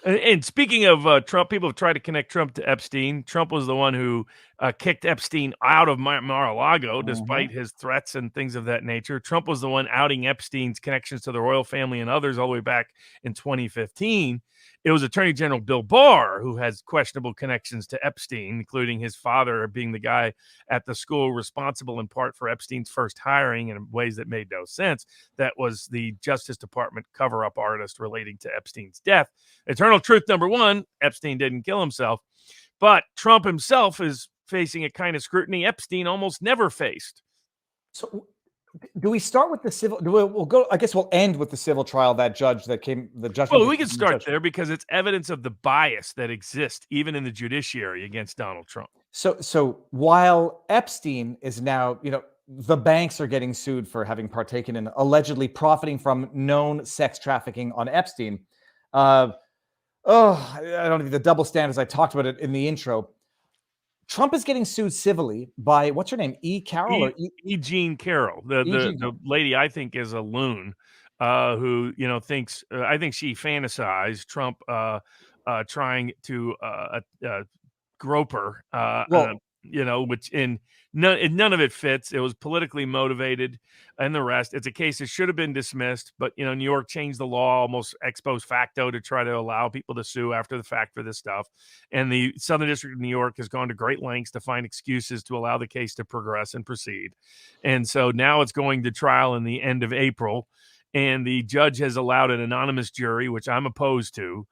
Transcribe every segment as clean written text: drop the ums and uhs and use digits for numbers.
And speaking of Trump, people have tried to connect Trump to Epstein. Trump was the one who kicked Epstein out of Mar-a-Lago, despite his threats and things of that nature. Trump was the one outing Epstein's connections to the royal family and others all the way back in 2015. It was Attorney General Bill Barr who has questionable connections to Epstein, including his father being the guy at the school responsible in part for Epstein's first hiring in ways that made no sense. That was the Justice Department cover-up artist relating to Epstein's death. Eternal truth number one, Epstein didn't kill himself. But Trump himself is facing a kind of scrutiny Epstein almost never faced. So do we start with the civil? We'll go. I guess we'll end with the civil trial. That judge that came. The judgment. Well, we can start there because it's evidence of the bias that exists even in the judiciary against Donald Trump. So while Epstein is now, the banks are getting sued for having partaken in allegedly profiting from known sex trafficking on Epstein. I don't know the double standards. I talked about it in the intro. Trump is getting sued civilly by, what's her name? Carroll? Jean Carroll, the lady I think is a loon, who, thinks, I think she fantasized Trump trying to grope her, which none of it fits. It was politically motivated and the rest. It's a case that should have been dismissed, but, New York changed the law almost ex post facto to try to allow people to sue after the fact for this stuff. And the Southern District of New York has gone to great lengths to find excuses to allow the case to progress and proceed. And so now it's going to trial in the end of April. And the judge has allowed an anonymous jury, which I'm opposed to,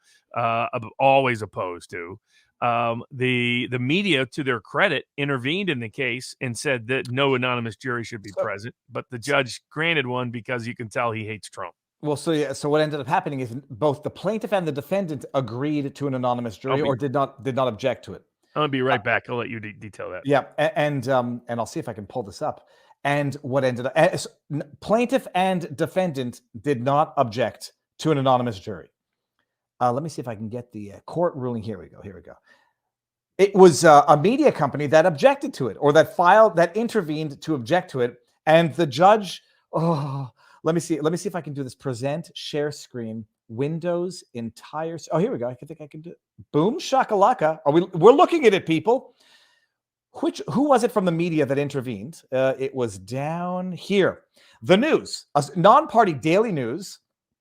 always opposed to. The media, to their credit, intervened in the case and said that no anonymous jury should be present, but the judge granted one because you can tell he hates Trump. Well, so what ended up happening is both the plaintiff and the defendant agreed to an anonymous jury or did not object to it. I'll be right back. I'll let you detail that. Yeah, and I'll see if I can pull this up. And what ended up, plaintiff and defendant did not object to an anonymous jury. Let me see if I can get the court ruling. Here we go. It was a media company that objected to it, or that intervened to object to it. And the judge, let me see if I can do this. Present, share screen, Windows, entire. Oh, here we go. I think I can do it. Boom, shakalaka. We're looking at it, people. Who was it from the media that intervened? It was down here. The News, a non-party Daily News.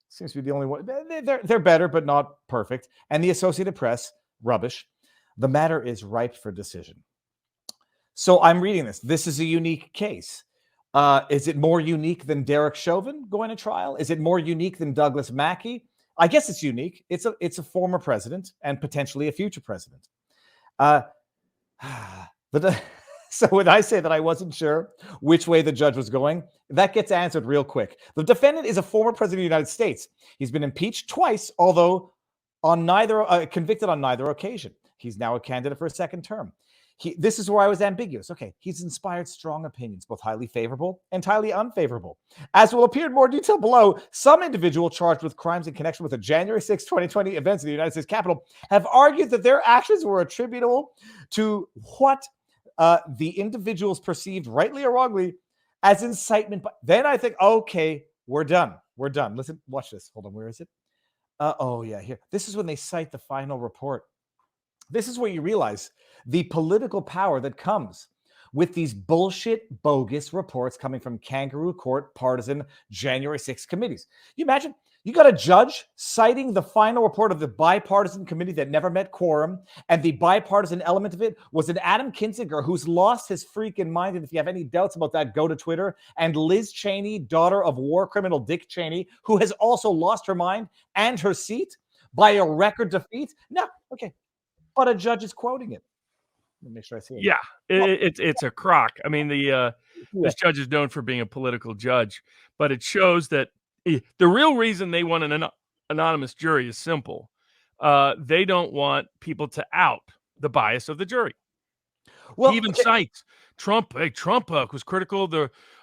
Seems to be the only one. They're better, but not perfect. And the Associated Press, rubbish. The matter is ripe for decision. So I'm reading this. This is a unique case. Is it more unique than Derek Chauvin going to trial? Is it more unique than Douglas Mackey? I guess it's unique. It's a former president and potentially a future president. So when I say that I wasn't sure which way the judge was going, that gets answered real quick. The defendant is a former president of the United States. He's been impeached twice, although convicted on neither occasion. He's now a candidate for a second term. This is where I was ambiguous. Okay, he's inspired strong opinions, both highly favorable and highly unfavorable. As will appear in more detail below, some individual charged with crimes in connection with the January 6, 2020 events in the United States Capitol have argued that their actions were attributable to what the individuals perceived, rightly or wrongly, as incitement. But then I think, okay, we're done. Listen, watch this. Hold on, where is it? Here. This is when they cite the final report. This is where you realize the political power that comes with these bullshit, bogus reports coming from kangaroo court partisan January 6th committees. You imagine you got a judge citing the final report of the bipartisan committee that never met quorum, and the bipartisan element of it was an Adam Kinzinger who's lost his freaking mind. And if you have any doubts about that, go to Twitter. And Liz Cheney, daughter of war criminal Dick Cheney, who has also lost her mind and her seat by a record defeat. No, okay. But a judge is quoting it. Let me make sure I see it. Yeah, it's a crock. I mean, this judge is known for being a political judge, but it shows that the real reason they want an anonymous jury is simple. They don't want people to out the bias of the jury. Well, he even cites Trump. Hey, Trump was critical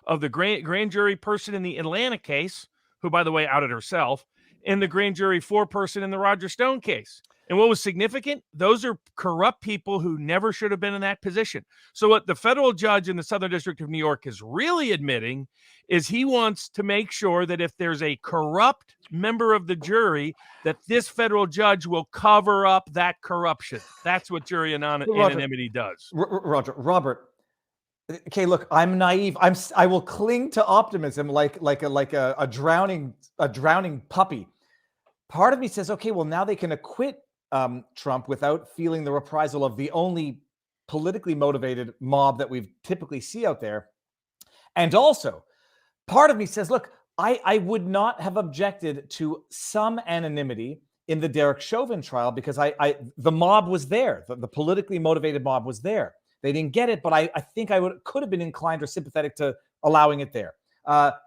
of the grand jury person in the Atlanta case, who, by the way, outed herself, and the grand jury foreperson in the Roger Stone case. And what was significant? Those are corrupt people who never should have been in that position. So what the federal judge in the Southern District of New York is really admitting is he wants to make sure that if there's a corrupt member of the jury, that this federal judge will cover up that corruption. That's what jury anonymity does. Robert. Okay, look, I'm naive. I will cling to optimism like a drowning puppy. Part of me says, okay, well, now they can acquit Trump without feeling the reprisal of the only politically motivated mob that we typically see out there. And also, part of me says, look, I would not have objected to some anonymity in the Derek Chauvin trial because the mob was there. The politically motivated mob was there. They didn't get it, but I think could have been inclined or sympathetic to allowing it there.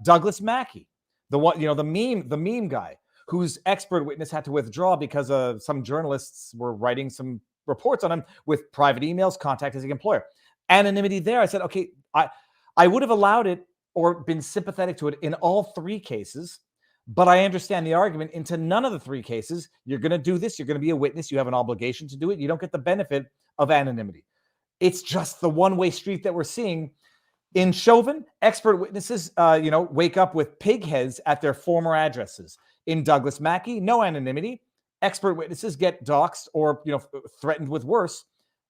Douglas Mackey, the meme guy, whose expert witness had to withdraw because some journalists were writing some reports on him with private emails, contacting his employer. Anonymity there. I said, okay, I would have allowed it or been sympathetic to it in all three cases, but I understand the argument into none of the three cases. You're going to do this. You're going to be a witness. You have an obligation to do it. You don't get the benefit of anonymity. It's just the one-way street that we're seeing. In Chauvin, expert witnesses, wake up with pig heads at their former addresses. In Douglas Mackey, no anonymity. Expert witnesses get doxxed or threatened with worse.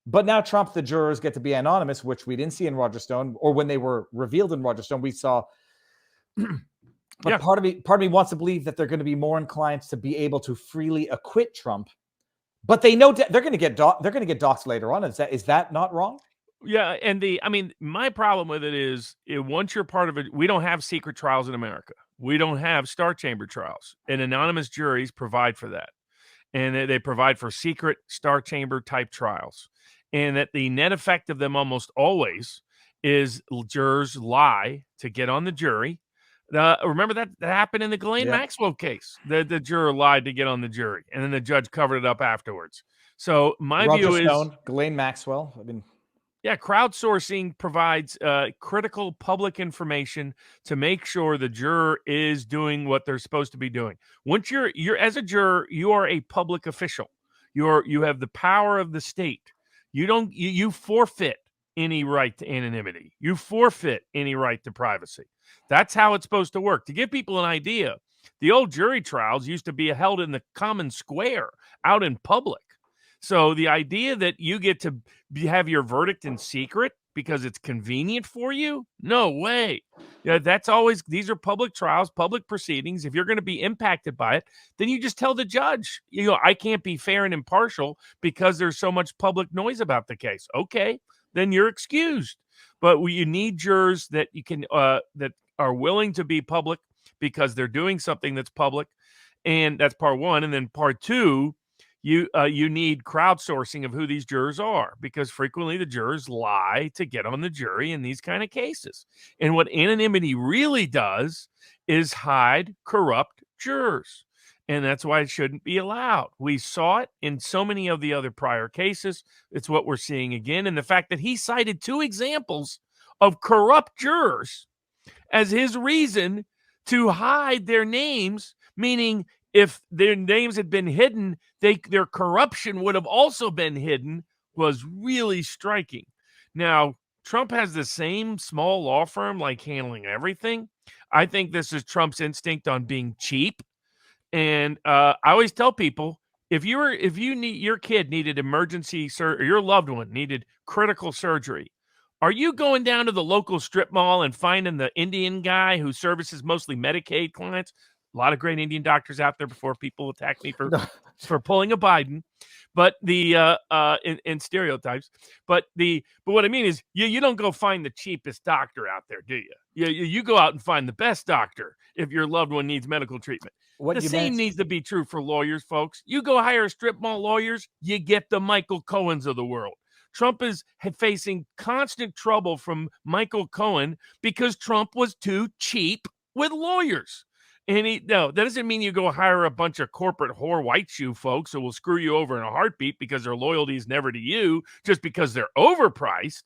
But now Trump, the jurors get to be anonymous, which we didn't see in Roger Stone, or when they were revealed in Roger Stone, we saw. But part of me wants to believe that they're going to be more inclined to be able to freely acquit Trump. But they know they're going to get doxxed later on. Is that not wrong? Yeah, and my problem with it is, once you're part of it, we don't have secret trials in America. We don't have star chamber trials, and anonymous juries provide for that, and they provide for secret star chamber type trials, and that the net effect of them almost always is jurors lie to get on the jury. Remember that happened in the Ghislaine Maxwell case. The juror lied to get on the jury, and then the judge covered it up afterwards. So my view is Ghislaine Maxwell. Crowdsourcing provides critical public information to make sure the juror is doing what they're supposed to be doing. Once you're as a juror, you are a public official. You have the power of the state. You forfeit any right to anonymity. You forfeit any right to privacy. That's how it's supposed to work. To give people an idea, the old jury trials used to be held in the common square out in public. So the idea that you get to have your verdict in secret because it's convenient for you, no way. These are public trials, public proceedings. If you're going to be impacted by it, then you just tell the judge, I can't be fair and impartial because there's so much public noise about the case. Okay, then you're excused. But you need jurors that you can that are willing to be public because they're doing something that's public, and that's part one. And then part two, you need crowdsourcing of who these jurors are, because frequently the jurors lie to get on the jury in these kind of cases. And what anonymity really does is hide corrupt jurors. And that's why it shouldn't be allowed. We saw it in so many of the other prior cases. It's what we're seeing again. And the fact that he cited two examples of corrupt jurors as his reason to hide their names, meaning if their names had been hidden, their corruption would have also been hidden, was really striking. Now, Trump has the same small law firm handling everything. I think this is Trump's instinct on being cheap. And I always tell people, if your kid needed emergency surgery, or your loved one needed critical surgery, are you going down to the local strip mall and finding the Indian guy who services mostly Medicaid clients? A lot of great Indian doctors out there before people attack me for pulling a Biden, but in stereotypes. But what I mean is, you don't go find the cheapest doctor out there, do you? You go out and find the best doctor if your loved one needs medical treatment. The same needs to be true for lawyers, folks. You go hire strip mall lawyers, you get the Michael Cohens of the world. Trump is facing constant trouble from Michael Cohen because Trump was too cheap with lawyers. And that doesn't mean you go hire a bunch of corporate whore white shoe folks who will screw you over in a heartbeat because their loyalty is never to you, just because they're overpriced.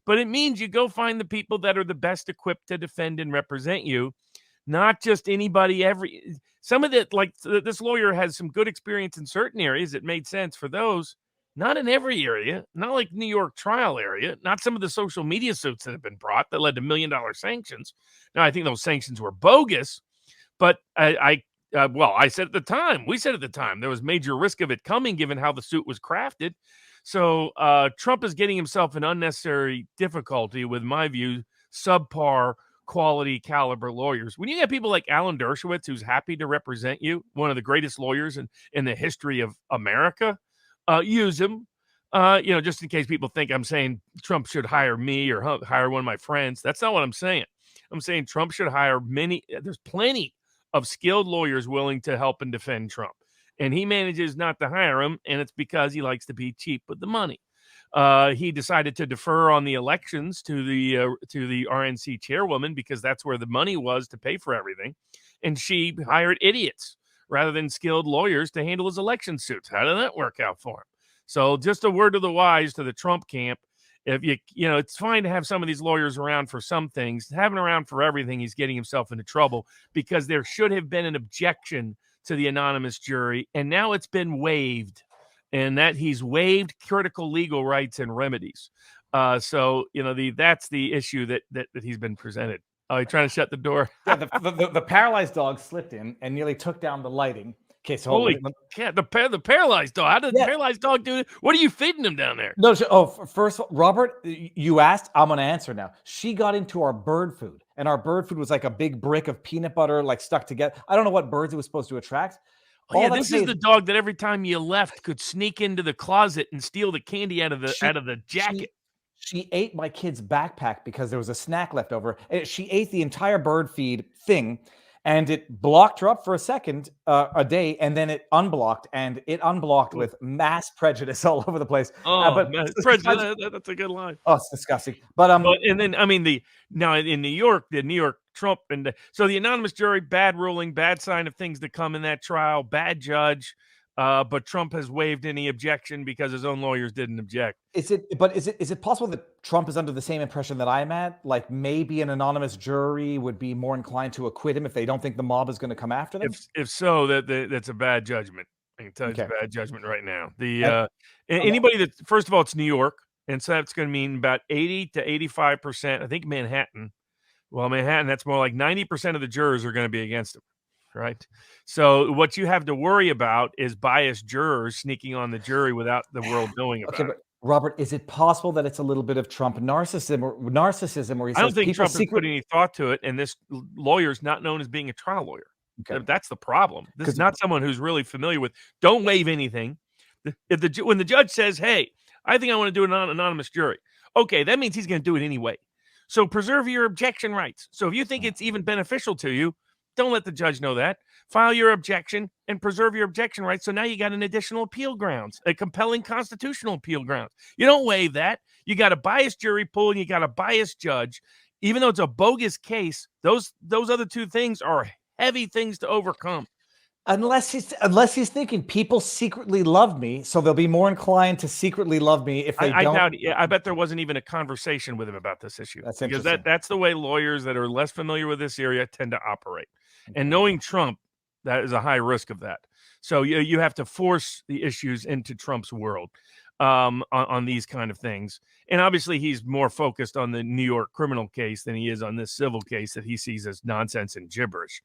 But it means you go find the people that are the best equipped to defend and represent you. not just anybody. Some of it, like this lawyer has some good experience in certain areas. It made sense for those. Not in every area, not like New York trial area, not some of the social media suits that have been brought that led to $1 million sanctions. Now, I think those sanctions were bogus, but I said at the time, we said at the time, there was major risk of it coming given how the suit was crafted. So Trump is getting himself an unnecessary difficulty with, my view, subpar quality caliber lawyers. When you have people like Alan Dershowitz, who's happy to represent you, one of the greatest lawyers in the history of America, use him. Just in case people think I'm saying Trump should hire me or hire one of my friends. That's not what I'm saying. I'm saying Trump should hire there's plenty of skilled lawyers willing to help and defend Trump. And he manages not to hire them, and it's because he likes to be cheap with the money. He decided to defer on the elections to the RNC chairwoman because that's where the money was to pay for everything. And she hired idiots rather than skilled lawyers to handle his election suits. How did that work out for him? So just a word to the wise to the Trump camp. If it's fine to have some of these lawyers around for some things. Having around for everything, he's getting himself into trouble because there should have been an objection to the anonymous jury, and now it's been waived, and that he's waived critical legal rights and remedies. That's the issue that he's been presented. Oh, you're trying to shut the door? Yeah, the paralyzed dog slipped in and nearly took down the lighting. Okay, so holy cat, the paralyzed dog. How did the paralyzed dog do it? What are you feeding him down there? No, first, Robert, you asked. I'm going to answer now. She got into our bird food, and our bird food was like a big brick of peanut butter, like stuck together. I don't know what birds it was supposed to attract. This is the dog that every time you left could sneak into the closet and steal the candy out of the jacket. She ate my kid's backpack because there was a snack left over. She ate the entire bird feed thing, and it blocked her up for a day, and then it unblocked, with mass prejudice all over the place. Prejudice, that's a good line. Oh, it's disgusting. But and then I mean now in New York, the New York Trump so the anonymous jury, bad ruling, bad sign of things to come in that trial, bad judge. But Trump has waived any objection because his own lawyers didn't object. Is it possible that Trump is under the same impression that I'm at? Like maybe an anonymous jury would be more inclined to acquit him if they don't think the mob is going to come after them? If so, that's a bad judgment. I can tell you it's a bad judgment right now. Anybody that, first of all, it's New York, and so that's going to mean about 80 to 85%. I think Manhattan, that's more like 90% of the jurors are going to be against him. Right. So what you have to worry about is biased jurors sneaking on the jury without the world knowing about it. Robert, is it possible that it's a little bit of Trump narcissism where he says, I don't think Trump has put any thought to it, and this lawyer's not known as being a trial lawyer. Okay. That's the problem. This is not someone who's really familiar with. Don't waive anything. When the judge says, "Hey, I think I want to do an anonymous jury," okay, that means he's going to do it anyway. So preserve your objection rights. So if you think it's even beneficial to you, don't let the judge know that. File your objection and preserve your objection rights. So now you got an additional appeal grounds, a compelling constitutional appeal grounds. You don't waive that. You got a biased jury pool and you got a biased judge. Even though it's a bogus case, those other two things are heavy things to overcome. Unless he's thinking people secretly love me, so they'll be more inclined to secretly love me if they don't. I bet there wasn't even a conversation with him about this issue. That's because interesting. That's the way lawyers that are less familiar with this area tend to operate. Okay. And knowing Trump, that is a high risk of that. So you have to force the issues into Trump's world on these kind of things. And obviously he's more focused on the New York criminal case than he is on this civil case that he sees as nonsense and gibberish.